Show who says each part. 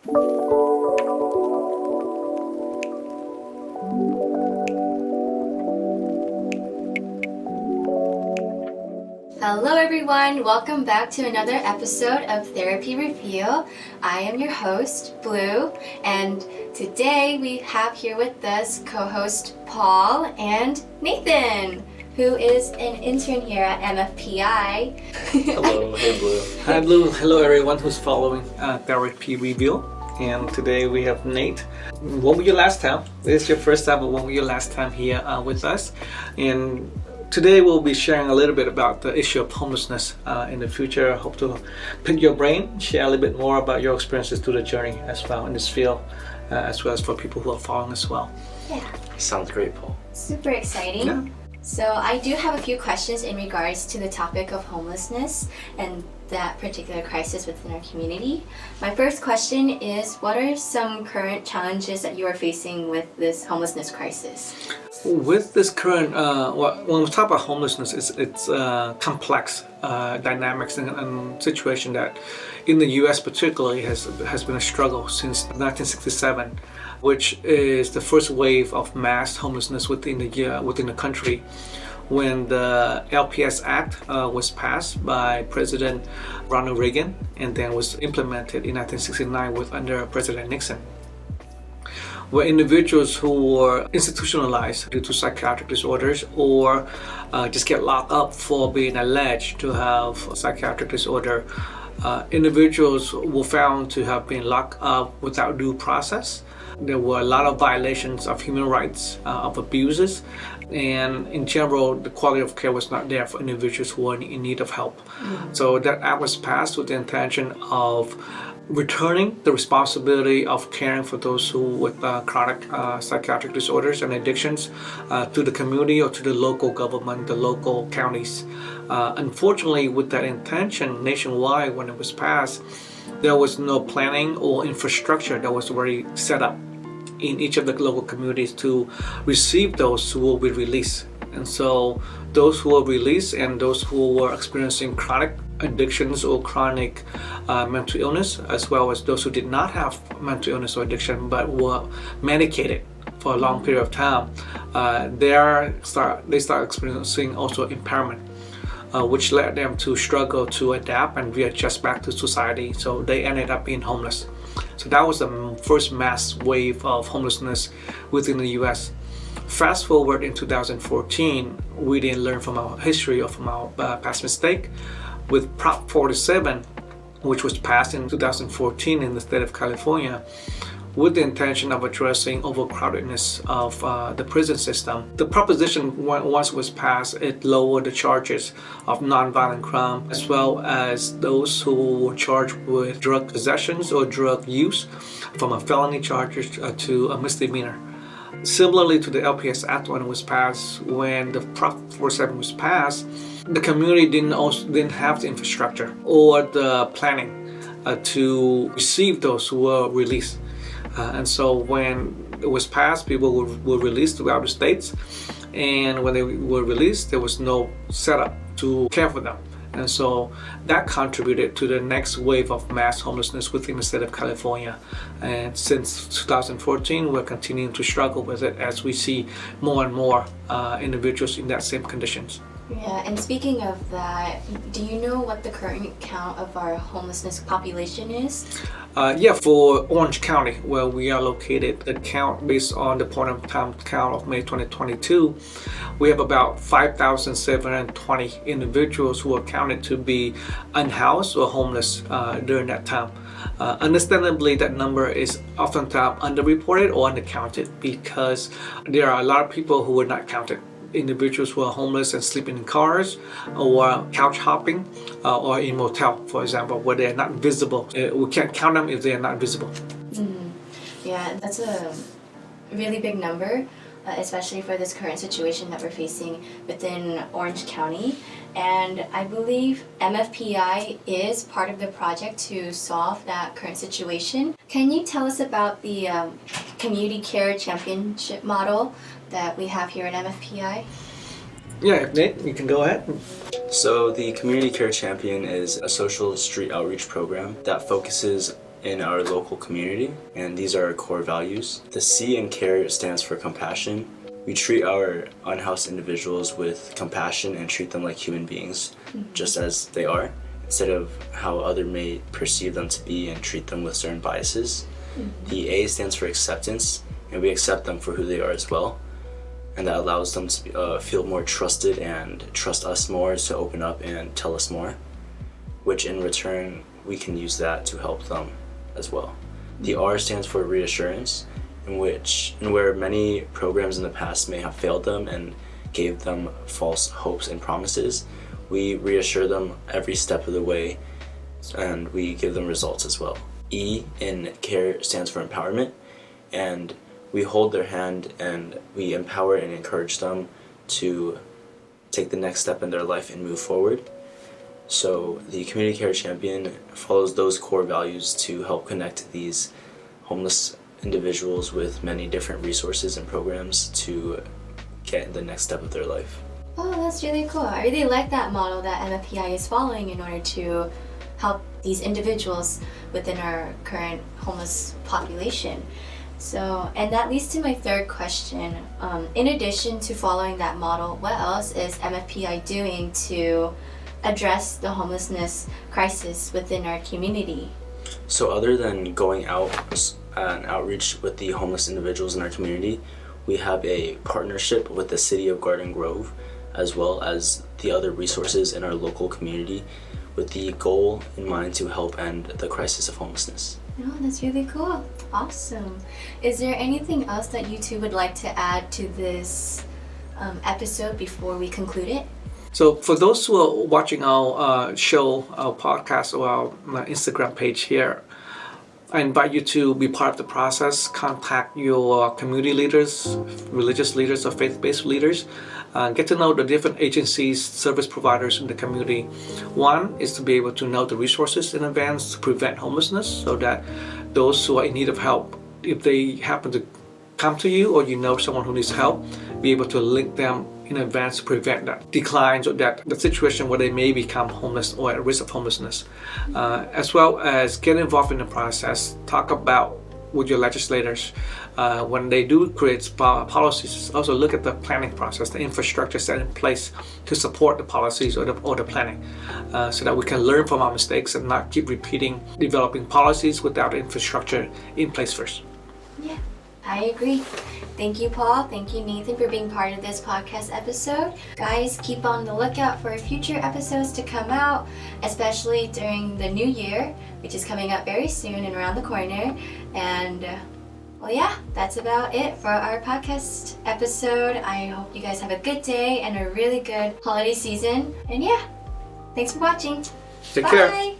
Speaker 1: Hello everyone, welcome back to another episode of Therapy Reveal. I am your host, Blue, and today we have here with us co-host Paul and Nathan, who is an intern here at MFPI.
Speaker 2: Hello, hey Blue.
Speaker 3: Hi Blue, hello everyone who's following Therapy Reveal. And today we have Nate. When were you last time? This is your first time, but when were you last time here with us? And today we'll be sharing a little bit about the issue of homelessness in the future. I hope to pick your brain, share a little bit more about your experiences through the journey as well in this field, as well as for people who are following as well.
Speaker 1: Yeah.
Speaker 2: Sounds great, Paul.
Speaker 1: Super exciting.
Speaker 3: Yeah.
Speaker 1: So I do have a few questions in regards to the topic of homelessness and that particular crisis within our community. My first question is, what are some current challenges that you are facing with this homelessness crisis?
Speaker 3: With this current, when we talk about homelessness, it's complex dynamics and situation that in the U.S. particularly has been a struggle since 1967, which is the first wave of mass homelessness within the country, when the LPS Act was passed by President Ronald Reagan and then was implemented in 1969 under President Nixon, where individuals who were institutionalized due to psychiatric disorders or just get locked up for being alleged to have a psychiatric disorder, individuals were found to have been locked up without due process. There were a lot of violations of human rights, of abuses, and in general, the quality of care was not there for individuals who were in need of help. Mm-hmm. So that act was passed with the intention of returning the responsibility of caring for those who with chronic psychiatric disorders and addictions to the community or to the local government, the local counties. Unfortunately, with that intention nationwide, when it was passed, there was no planning or infrastructure that was already set up in each of the local communities to receive those who will be released. And so those who were released and those who were experiencing chronic addictions or chronic mental illness, as well as those who did not have mental illness or addiction but were medicated for a long period of time, they start experiencing also impairment, which led them to struggle to adapt and readjust back to society. So they ended up being homeless. So that was the first mass wave of homelessness within the US. Fast forward in 2014, we didn't learn from our history or from our past mistake. With Prop 47, which was passed in 2014 in the state of California, with the intention of addressing overcrowdedness of the prison system. The proposition, once it was passed, it lowered the charges of nonviolent crime, as well as those who were charged with drug possessions or drug use, from a felony charges to a misdemeanor. Similarly to the LPS Act when it was passed, when the Prop 47 was passed, the community didn't have the infrastructure or the planning to receive those who were released. And so when it was passed, people were released throughout the states, and when they were released, there was no setup to care for them. And so that contributed to the next wave of mass homelessness within the state of California. And since 2014, we're continuing to struggle with it as we see more and more individuals in that same conditions.
Speaker 1: Yeah, and speaking of that, do you know what the current count of our homelessness population is?
Speaker 3: For Orange County, where we are located, the count based on the point of time count of May 2022, we have about 5,720 individuals who are counted to be unhoused or homeless during that time. Understandably, that number is oftentimes underreported or undercounted because there are a lot of people who were not counted. Individuals who are homeless and sleeping in cars or couch hopping or in motel, for example, where they are not visible. We can't count them if they are not visible.
Speaker 1: Mm-hmm. Yeah, that's a really big number, especially for this current situation that we're facing within Orange County. And I believe MFPI is part of the project to solve that current situation. Can you tell us about the Community Care Championship model that we have here at MFPI?
Speaker 3: Yeah, Nate, you can go ahead.
Speaker 2: So the Community Care Champion is a social street outreach program that focuses in our local community, and these are our core values. The C in CARE stands for compassion. We treat our unhoused individuals with compassion and treat them like human beings, just as they are, instead of how others may perceive them to be and treat them with certain biases. The A stands for acceptance, and we accept them for who they are as well, and that allows them to feel more trusted and trust us more to open up and tell us more, which in return we can use that to help them as well. The R stands for reassurance, where many programs in the past may have failed them and gave them false hopes and promises. We reassure them every step of the way, and we give them results as well. E in CARE stands for empowerment, and we hold their hand and we empower and encourage them to take the next step in their life and move forward. So the Community Care Champion follows those core values to help connect these homeless individuals with many different resources and programs to get the next step of their life.
Speaker 1: Oh, that's really cool. I really like that model that MFPI is following in order to help these individuals within our current homeless population. So, and that leads to my third question. In addition to following that model, what else is MFPI doing to address the homelessness crisis within our community?
Speaker 2: So other than going out and outreach with the homeless individuals in our community, we have a partnership with the City of Garden Grove, as well as the other resources in our local community, with the goal in mind to help end the crisis of homelessness.
Speaker 1: Oh, that's really cool. Awesome. Is there anything else that you two would like to add to this episode before we conclude it?
Speaker 3: So for those who are watching our show, our podcast, or our Instagram page here, I invite you to be part of the process. Contact your community leaders, religious leaders, or faith-based leaders. Get to know the different agencies, service providers in the community. One is to be able to know the resources in advance to prevent homelessness, so that those who are in need of help, if they happen to come to you or you know someone who needs help, be able to link them in advance to prevent that declines or that the situation where they may become homeless or at risk of homelessness. As well as get involved in the process. Talk about with your legislators when they do create policies. Also look at the planning process, the infrastructure set in place to support the policies or the planning, so that we can learn from our mistakes and not keep repeating developing policies without infrastructure in place first.
Speaker 1: Yeah, I agree. Thank you, Paul. Thank you, Nathan, for being part of this podcast episode. Guys, keep on the lookout for future episodes to come out, especially during the new year, which is coming up very soon and around the corner. And well, yeah, that's about it for our podcast episode. I hope you guys have a good day and a really good holiday season. And yeah, thanks for watching.
Speaker 3: Take
Speaker 1: Bye.
Speaker 3: care.